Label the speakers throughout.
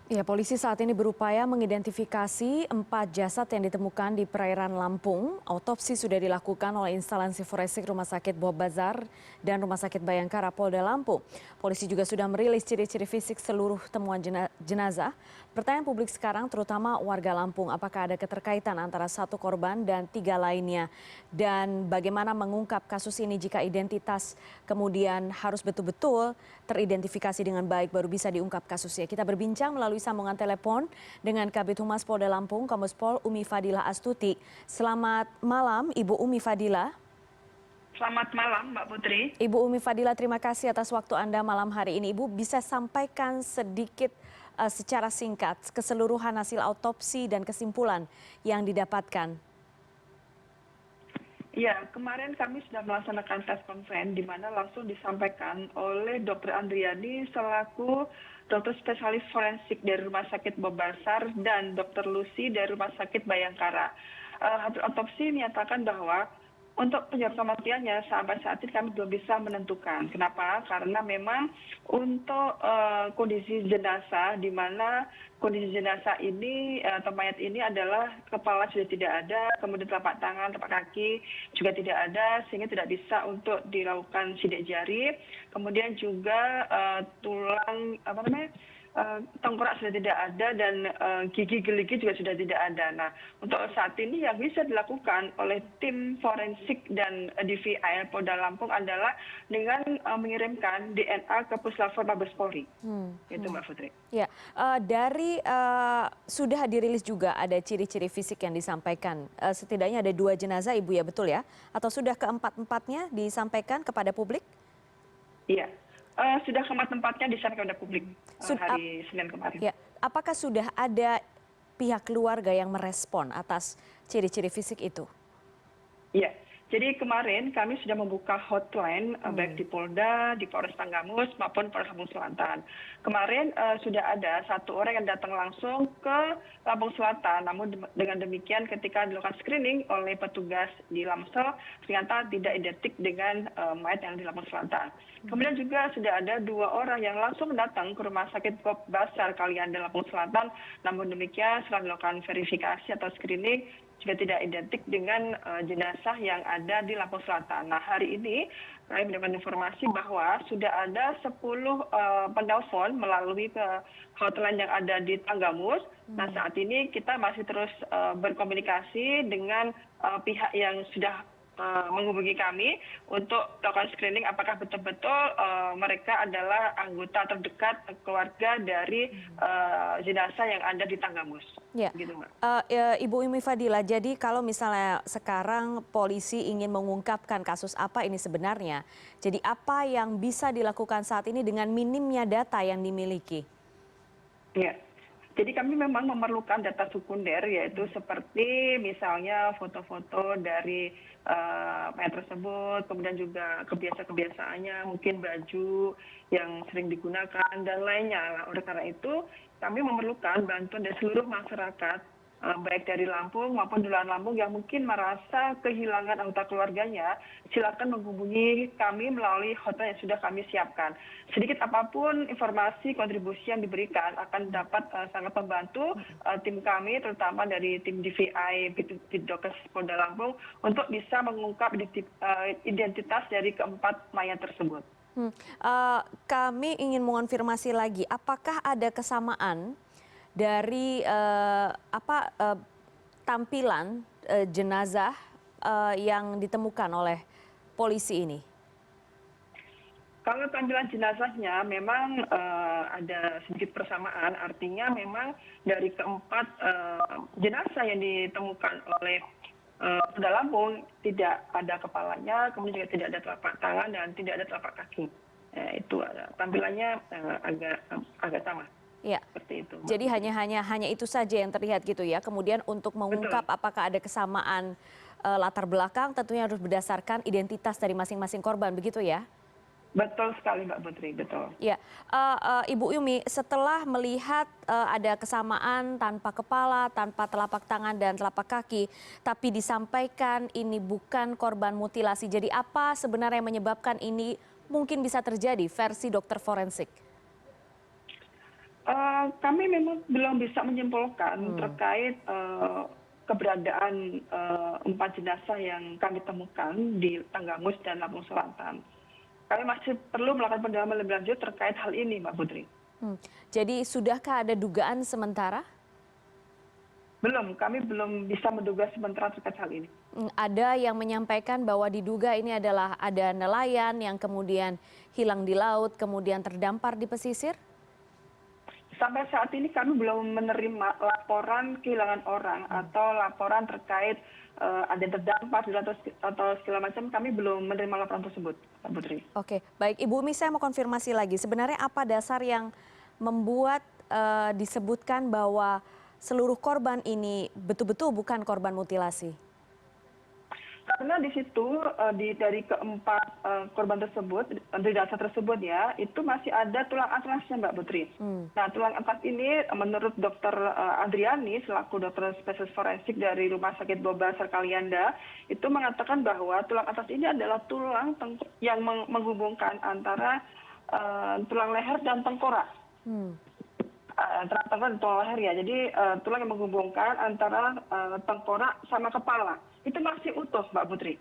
Speaker 1: Ya, polisi saat ini berupaya mengidentifikasi 4 jasad yang ditemukan di perairan Lampung. Autopsi sudah dilakukan oleh instalasi forensik Rumah Sakit Bob Bazar dan Rumah Sakit Bayangkara Polda Lampung. Polisi juga sudah merilis ciri-ciri fisik seluruh temuan jenazah. Pertanyaan publik sekarang terutama warga Lampung, apakah ada keterkaitan antara 1 korban dan 3 lainnya? Dan bagaimana mengungkap kasus ini jika identitas kemudian harus betul-betul teridentifikasi dengan baik baru bisa diungkap kasusnya. Kita berbincang melalui sambungan telepon dengan Kabid Humas Polda Lampung, Kombes Pol Umi Fadila Astuti. Selamat malam, Ibu Umi Fadila.
Speaker 2: Selamat malam, Mbak Putri.
Speaker 1: Ibu Umi Fadila, terima kasih atas waktu Anda malam hari ini. Ibu bisa sampaikan sedikit secara singkat keseluruhan hasil autopsi dan kesimpulan yang didapatkan.
Speaker 2: Ya, kemarin kami sudah melaksanakan tes konven di mana langsung disampaikan oleh Dr. Andriani selaku dokter spesialis forensik dari Rumah Sakit Bob Bazar dan Dr. Lucy dari Rumah Sakit Bayangkara. Hasil autopsi menyatakan bahwa untuk penyebab kematiannya sampai saat ini kami belum bisa menentukan. Kenapa? Karena memang untuk kondisi jenazah, di mana kondisi jenazah ini atau mayat ini adalah kepala sudah tidak ada, kemudian telapak tangan, telapak kaki juga tidak ada, sehingga tidak bisa untuk dilakukan sidik jari. Kemudian juga tulang tengkorak sudah tidak ada dan gigi gerigi juga sudah tidak ada. Nah, untuk saat ini yang bisa dilakukan oleh tim forensik dan DVI Polda Lampung adalah dengan mengirimkan DNA ke Puslapfor Mabes Polri. Itu Mbak Putri.
Speaker 1: Ya, sudah dirilis juga ada ciri-ciri fisik yang disampaikan. Setidaknya ada 2 jenazah, Ibu, ya, betul ya? Atau sudah keempat-empatnya disampaikan kepada publik?
Speaker 2: Iya. Sudah keempat-empatnya disampaikan kepada publik hari Senin kemarin.
Speaker 1: Ya, apakah sudah ada pihak keluarga yang merespon atas ciri-ciri fisik itu?
Speaker 2: Iya. Jadi kemarin kami sudah membuka hotline baik di Polda, di Polres Tanggamus maupun Polres Lampung Selatan. Kemarin sudah ada 1 orang yang datang langsung ke Lampung Selatan, namun dengan demikian ketika dilakukan screening oleh petugas di Lamsel ternyata tidak identik dengan mayat yang di Lampung Selatan. Kemudian juga sudah ada 2 orang yang langsung datang ke Rumah Sakit Bob Bazar Kalianda Lampung Selatan, namun demikian setelah dilakukan verifikasi atau screening juga tidak identik dengan jenazah yang ada di Lampung Selatan. Nah, hari ini kami mendapatkan informasi bahwa sudah ada 10 penelpon melalui ke hotline yang ada di Tanggamus. Nah, saat ini kita masih terus berkomunikasi dengan pihak yang sudah menghubungi kami untuk melakukan screening apakah betul-betul mereka adalah anggota terdekat keluarga dari jenazah yang ada di Tanggamus.
Speaker 1: Ya.
Speaker 2: Gitu, Mbak.
Speaker 1: Ibu Umi Fadila, jadi kalau misalnya sekarang polisi ingin mengungkapkan kasus apa ini sebenarnya, jadi apa yang bisa dilakukan saat ini dengan minimnya data yang dimiliki?
Speaker 2: Ya. Jadi kami memang memerlukan data sekunder, yaitu seperti misalnya foto-foto dari mayat tersebut, kemudian juga kebiasaan-kebiasaannya, mungkin baju yang sering digunakan, dan lainnya. Oleh karena itu, kami memerlukan bantuan dari seluruh masyarakat, baik dari Lampung maupun di luar Lampung yang mungkin merasa kehilangan anggota keluarganya, silakan menghubungi kami melalui hotline yang sudah kami siapkan. Sedikit apapun informasi kontribusi yang diberikan akan dapat sangat membantu tim kami, terutama dari tim DVI Bidokes Polda Lampung, untuk bisa mengungkap identitas dari keempat mayat tersebut.
Speaker 1: Kami ingin mengonfirmasi lagi, apakah ada kesamaan dari tampilan jenazah yang ditemukan oleh polisi ini?
Speaker 2: Kalau tampilan jenazahnya memang ada sedikit persamaan, artinya memang dari keempat jenazah yang ditemukan oleh Polda Lampung tidak ada kepalanya, kemudian juga tidak ada telapak tangan dan tidak ada telapak kaki. Itu tampilannya agak sama.
Speaker 1: Ya.
Speaker 2: Seperti itu.
Speaker 1: Jadi hanya itu saja yang terlihat gitu ya. Kemudian untuk mengungkap apakah ada kesamaan latar belakang tentunya harus berdasarkan identitas dari masing-masing korban, begitu ya?
Speaker 2: Betul sekali Mbak Putri, betul.
Speaker 1: Ya, Ibu Umi, setelah melihat ada kesamaan tanpa kepala, tanpa telapak tangan dan telapak kaki, tapi disampaikan ini bukan korban mutilasi. Jadi apa sebenarnya yang menyebabkan ini mungkin bisa terjadi versi dokter forensik?
Speaker 2: Kami memang belum bisa menyimpulkan terkait keberadaan 4 jenazah yang kami temukan di Tanggamus dan Lampung Selatan. Kami masih perlu melakukan pendalaman lebih lanjut terkait hal ini, Mbak Putri.
Speaker 1: Jadi sudahkah ada dugaan sementara?
Speaker 2: Belum, kami belum bisa menduga sementara terkait hal ini.
Speaker 1: Ada yang menyampaikan bahwa diduga ini adalah ada nelayan yang kemudian hilang di laut, kemudian terdampar di pesisir?
Speaker 2: Sampai saat ini kami belum menerima laporan kehilangan orang atau laporan terkait ada yang terdampar atau segala macam. Kami belum menerima laporan tersebut, Mbak Putri.
Speaker 1: Oke, baik Ibu Umi, saya mau konfirmasi lagi. Sebenarnya apa dasar yang membuat disebutkan bahwa seluruh korban ini betul-betul bukan korban mutilasi?
Speaker 2: Karena di situ dari keempat korban tersebut, dari dasar tersebut ya, itu masih ada tulang atlasnya, Mbak Putri. Nah, tulang atlas ini menurut Dokter Adriani selaku dokter spesialis forensik dari Rumah Sakit Bobasar Kalianda itu mengatakan bahwa tulang atlas ini adalah tulang yang menghubungkan antara tulang leher dan tengkorak. Tengkorak dan tulang leher ya. Jadi tulang yang menghubungkan antara tengkorak sama kepala itu masih utuh, Mbak Putri.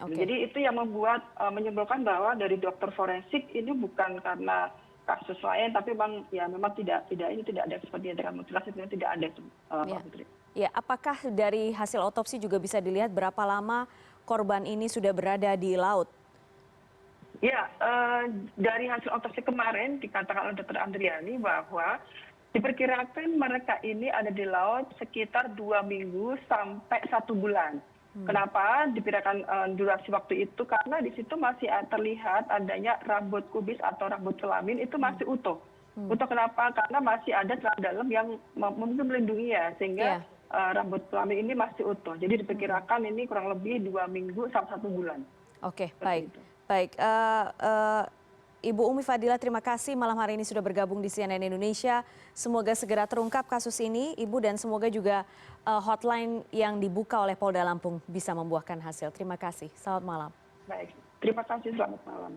Speaker 1: Okay.
Speaker 2: Jadi itu yang membuat menyimpulkan bahwa dari dokter forensik ini bukan karena kasus lain, tapi memang tidak ada seperti dengan mutilasi, tidak ada itu, Mbak Putri.
Speaker 1: Ya, apakah dari hasil otopsi juga bisa dilihat berapa lama korban ini sudah berada di laut?
Speaker 2: Ya, dari hasil otopsi kemarin dikatakan oleh Dr. Andriani bahwa diperkirakan mereka ini ada di laut sekitar 2 minggu sampai 1 bulan. Kenapa diperkirakan durasi waktu itu? Karena di situ masih terlihat adanya rambut kubis atau rambut kelamin itu masih utuh. Utuh kenapa? Karena masih ada celah dalam yang mungkin melindungi ya, sehingga rambut kelamin ini masih utuh. Jadi diperkirakan ini kurang lebih 2 minggu sampai 1 bulan.
Speaker 1: Oke, baik. Baik, Ibu Umi Fadila, terima kasih malam hari ini sudah bergabung di CNN Indonesia. Semoga segera terungkap kasus ini, Ibu, dan semoga juga hotline yang dibuka oleh Polda Lampung bisa membuahkan hasil. Terima kasih, selamat malam.
Speaker 2: Baik, terima kasih, selamat malam.